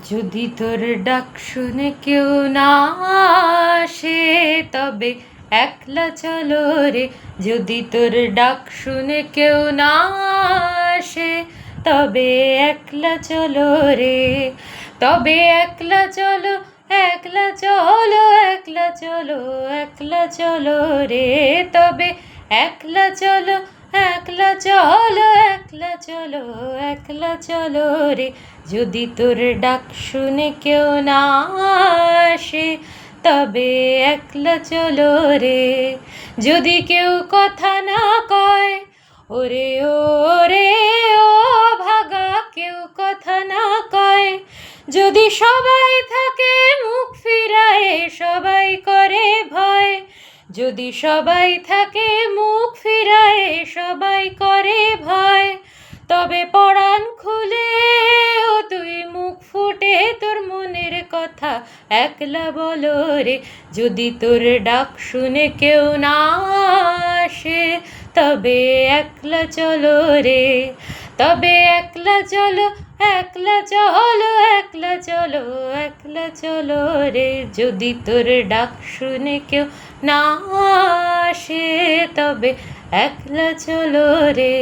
যদি তোর ডাক শুনে কেউ না আসে তবে একলা চলো রে। যদি তোর ডাক শুনে কেউ না আসে তবে একলা চলো রে। তবে একলা চলো, একলা চলো, একলা চলো, একলা চলো রে। তবে একলা চলো, একলা চলো, একলা চলো, একলা চলো রে। যদি তোর ডাক শুনে কেউ না আসে তবে একলা চলো রে। যদি কেউ কথা না কয়, ওরে ওরে ও ভাগা, কেউ কথা না কয়, যদি সবাই থাকে মুখ ফিরায়ে, সবাই করে ভয়, যদি সবাই থাকে মুখ ফিরায়ে, সবাই করে ভয়, তবে পরাণ খুলে ও তুই মুখ ফুটে তোর মনের কথা একলা বলো রে। যদি তোর ডাক শুনে কেউ না আসে তবে একলা চলো রে। তবে একলা চলো, একলা চলো, একলা চলো, একলা চলো রে। যদি তোর ডাক শুনে কেউ না আসে তবে একলা চলো রে।